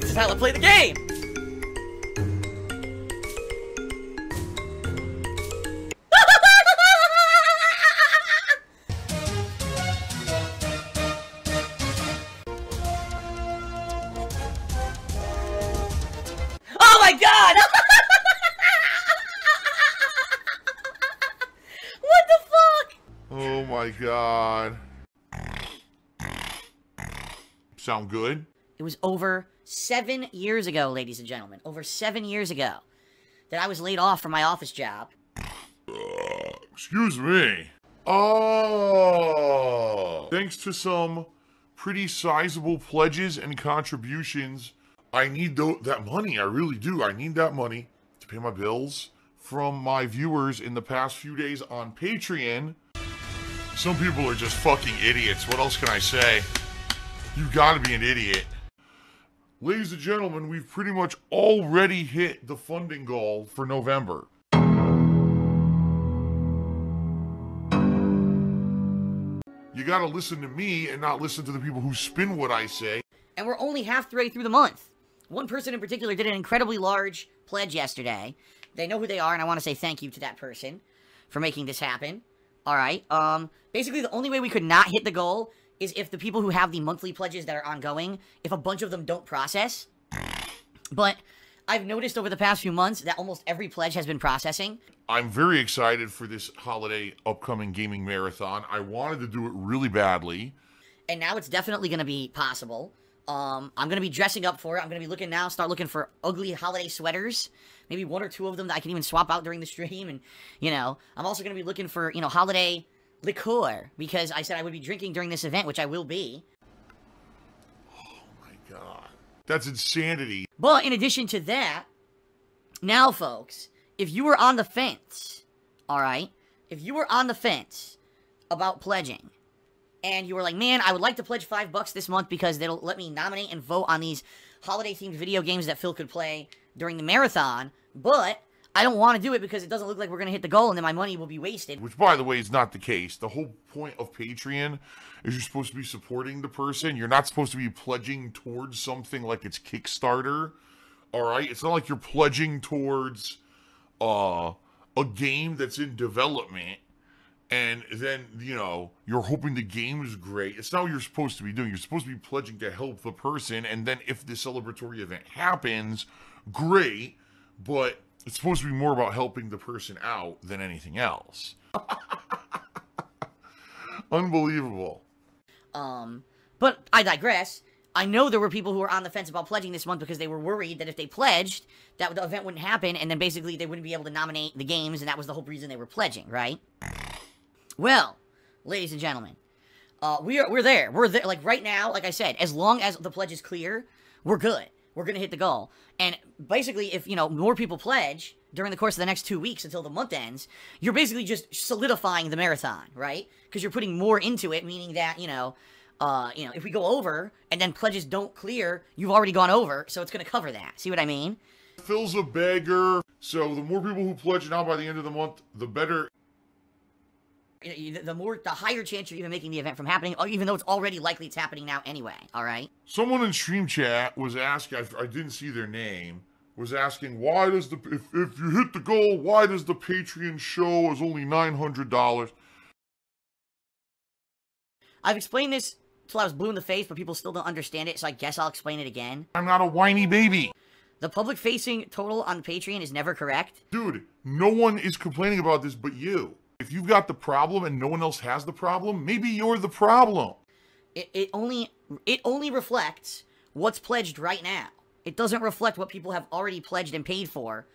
This is how I play the game! Oh my god! What the fuck? Oh my god. Sound good? It was over 7 years ago, ladies and gentlemen. Over 7 years ago that I was laid off from my office job. Excuse me. Oh. Thanks to some pretty sizable pledges and contributions, I need that money. I really do. I need that money to pay my bills from my viewers in the past few days on Patreon. Some people are just fucking idiots. What else can I say? You gotta be an idiot. Ladies and gentlemen, we've pretty much already hit the funding goal for November. You gotta listen to me and not listen to the people who spin what I say. And we're only halfway through the month. One person in particular did an incredibly large pledge yesterday. They know who they are, and I want to say thank you to that person for making this happen. Alright, basically the only way we could not hit the goal is if the people who have the monthly pledges that are ongoing, if a bunch of them don't process. But I've noticed over the past few months that almost every pledge has been processing. I'm very excited for this holiday upcoming gaming marathon. I wanted to do it really badly. And now it's definitely going to be possible. I'm going to be dressing up for it. I'm going to be looking now, start looking for ugly holiday sweaters. Maybe 1 or 2 of them that I can even swap out during the stream. And, you know, I'm also going to be looking for, you know, holiday liqueur, because I said I would be drinking during this event, which I will be. Oh my god. That's insanity. But in addition to that, now folks, if you were on the fence, alright, if you were on the fence about pledging, and you were like, man, I would like to pledge $5 this month because they'll let me nominate and vote on these holiday-themed video games that Phil could play during the marathon, but I don't want to do it because it doesn't look like we're going to hit the goal and then my money will be wasted. Which, by the way, is not the case. The whole point of Patreon is you're supposed to be supporting the person. You're not supposed to be pledging towards something like it's Kickstarter. Alright? It's not like you're pledging towards a game that's in development and then, you know, you're hoping the game is great. It's not what you're supposed to be doing. You're supposed to be pledging to help the person, and then if the celebratory event happens, great, but it's supposed to be more about helping the person out than anything else. Unbelievable. But I digress. I know there were people who were on the fence about pledging this month because they were worried that if they pledged, that the event wouldn't happen, and then basically they wouldn't be able to nominate the games, and that was the whole reason they were pledging, right? Well, ladies and gentlemen, we're there. We're there. Like, right now, like I said, as long as the pledge is clear, we're good. We're going to hit the goal. And basically, if, you know, more people pledge during the course of the next 2 weeks until the month ends, you're basically just solidifying the marathon, right? Because you're putting more into it, meaning that, you know, if we go over and then pledges don't clear, you've already gone over, so it's going to cover that. See what I mean? Phil's a beggar, so the more people who pledge now by the end of the month, the better. The higher chance you're even making the event from happening, even though it's already likely it's happening now anyway, alright? Someone in stream chat was asking, I didn't see their name, was asking, why does if you hit the goal, why does the Patreon show is only $900? I've explained this till I was blue in the face, but people still don't understand it, so I guess I'll explain it again. I'm not a whiny baby. The public-facing total on Patreon is never correct. Dude, no one is complaining about this but you. If you've got the problem and no one else has the problem, maybe you're the problem. It only reflects what's pledged right now. It doesn't reflect what people have already pledged and paid for,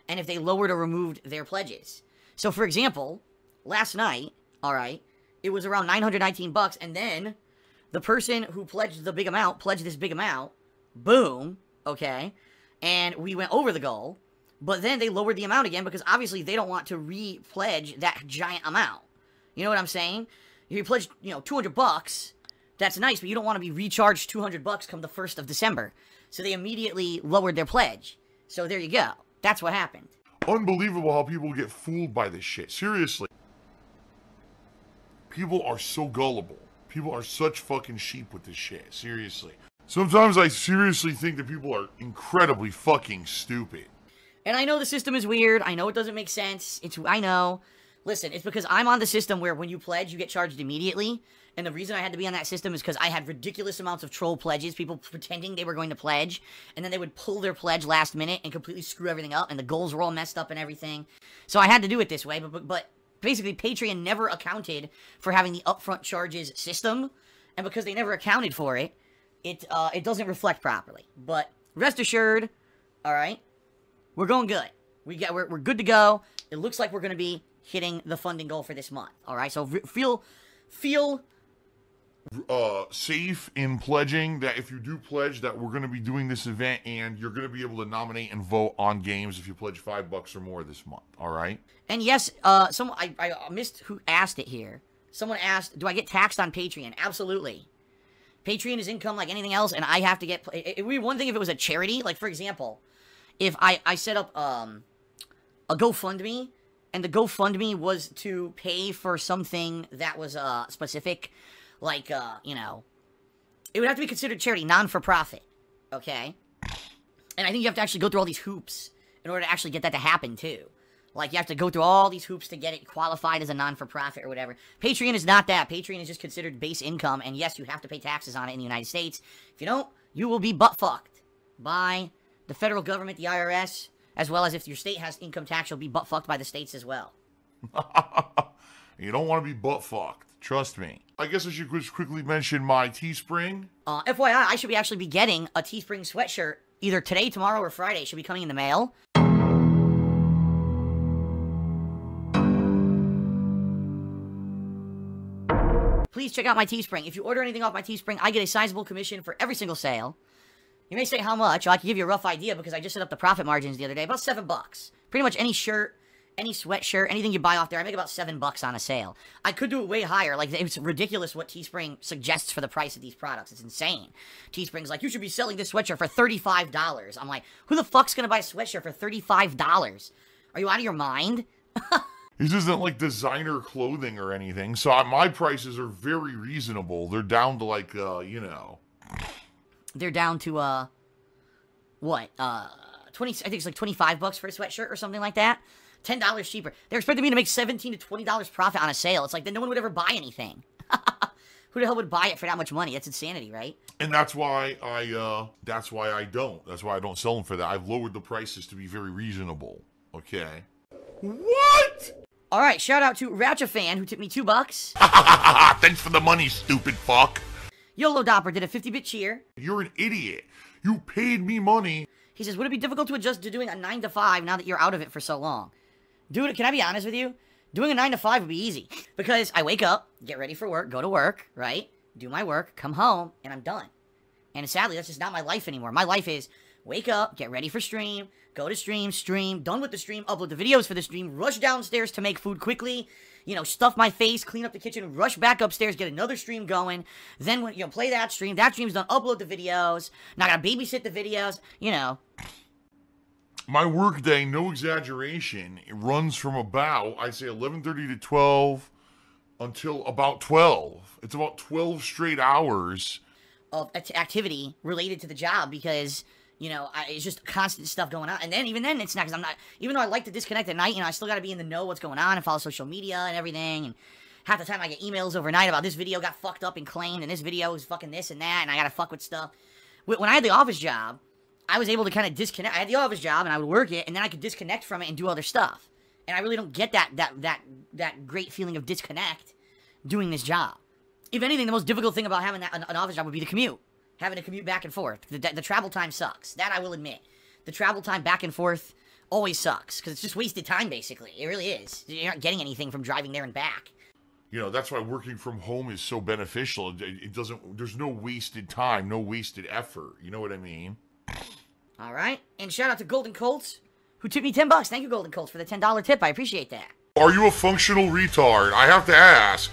and if they lowered or removed their pledges. So, for example, last night, alright, it was around $919, and then the person who pledged the big amount pledged this big amount, boom, okay, and we went over the goal. But then they lowered the amount again because obviously they don't want to re-pledge that giant amount. You know what I'm saying? If you pledged, you know, $200, that's nice, but you don't want to be recharged $200 come the 1st of December. So they immediately lowered their pledge. So there you go. That's what happened. Unbelievable how people get fooled by this shit. Seriously. People are so gullible. People are such fucking sheep with this shit. Seriously. Sometimes I seriously think that people are incredibly fucking stupid. And I know the system is weird. I know it doesn't make sense. I know. Listen, it's because I'm on the system where when you pledge, you get charged immediately. And the reason I had to be on that system is because I had ridiculous amounts of troll pledges, people pretending they were going to pledge, and then they would pull their pledge last minute and completely screw everything up, and the goals were all messed up and everything. So I had to do it this way, but basically Patreon never accounted for having the upfront charges system, and because they never accounted for it, it doesn't reflect properly. But rest assured, all right, we're going good. We're good to go. It looks like we're going to be hitting the funding goal for this month. All right, so feel safe in pledging that if you do pledge that we're going to be doing this event and you're going to be able to nominate and vote on games if you pledge $5 or more this month. All right. And yes, I missed who asked it here. Someone asked, do I get taxed on Patreon? Absolutely. Patreon is income like anything else, and I have to get... It would be one thing if it was a charity. Like, for example, if I set up a GoFundMe, and the GoFundMe was to pay for something that was specific, like, you know... It would have to be considered charity, non-for-profit, okay? And I think you have to actually go through all these hoops in order to actually get that to happen, too. Like, you have to go through all these hoops to get it qualified as a non-for-profit or whatever. Patreon is not that. Patreon is just considered base income, and yes, you have to pay taxes on it in the United States. If you don't, you will be butt-fucked by the federal government, the IRS, as well as if your state has income tax, you'll be butt-fucked by the states as well. You don't want to be butt-fucked. Trust me. I guess I should just quickly mention my Teespring. FYI, I should actually be getting a Teespring sweatshirt either today, tomorrow, or Friday. It should be coming in the mail. Please check out my Teespring. If you order anything off my Teespring, I get a sizable commission for every single sale. You may say how much. I can give you a rough idea because I just set up the profit margins the other day. About $7. Pretty much any shirt, any sweatshirt, anything you buy off there, I make about $7 on a sale. I could do it way higher. Like, it's ridiculous what Teespring suggests for the price of these products. It's insane. Teespring's like, you should be selling this sweatshirt for $35. I'm like, who the fuck's gonna buy a sweatshirt for $35? Are you out of your mind? This isn't like designer clothing or anything, so my prices are very reasonable. They're down to like, you know. They're down to, what? 20, I think it's like $25 for a sweatshirt or something like that. $10 cheaper. They're expecting me to make $17 to $20 profit on a sale. It's like, then no one would ever buy anything. Who the hell would buy it for that much money? That's insanity, right? And that's why I don't. That's why I don't sell them for that. I've lowered the prices to be very reasonable. Okay. What? All right, shout out to Ratcha who tipped me $2. Thanks for the money, stupid fuck. YOLO Dopper did a 50-bit cheer. You're an idiot. You paid me money. He says, would it be difficult to adjust to doing a 9 to 5 now that you're out of it for so long? Dude, can I be honest with you? Doing a 9 to 5 would be easy. Because I wake up, get ready for work, go to work, right? Do my work, come home, and I'm done. And sadly, that's just not my life anymore. My life is wake up, get ready for stream, go to stream, done with the stream, upload the videos for the stream, rush downstairs to make food quickly, you know, stuff my face, clean up the kitchen, rush back upstairs, get another stream going, then, you know, play that stream's done, upload the videos, now I gotta babysit the videos, you know. My work day, no exaggeration, it runs from about, I'd say 11:30 to 12 until about 12. It's about 12 straight hours of activity related to the job because, you know, it's just constant stuff going on. And then, even then, it's not, because I'm not, even though I like to disconnect at night, you know, I still got to be in the know what's going on and follow social media and everything. And half the time I get emails overnight about this video got fucked up and claimed, and this video is fucking this and that, and I got to fuck with stuff. When I had the office job, I was able to kind of disconnect. I had the office job, and I would work it, and then I could disconnect from it and do other stuff. And I really don't get that great feeling of disconnect doing this job. If anything, the most difficult thing about having an office job would be the commute. Having to commute back and forth. The travel time sucks. That I will admit. The travel time back and forth always sucks. Because it's just wasted time, basically. It really is. You're not getting anything from driving there and back. You know, that's why working from home is so beneficial. It doesn't, there's no wasted time, no wasted effort. You know what I mean? Alright. And shout out to Golden Colts, who tipped me $10. Thank you, Golden Colts, for the $10 tip. I appreciate that. Are you a functional retard? I have to ask.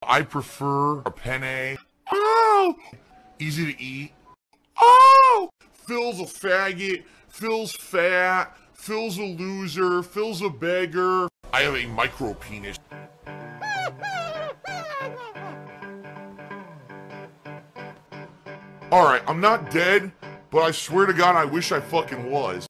I prefer a penne. Oh! Easy to eat. Oh! Phil's a faggot. Phil's fat. Phil's a loser. Phil's a beggar. I have a micro penis. Alright, I'm not dead, but I swear to God, I wish I fucking was.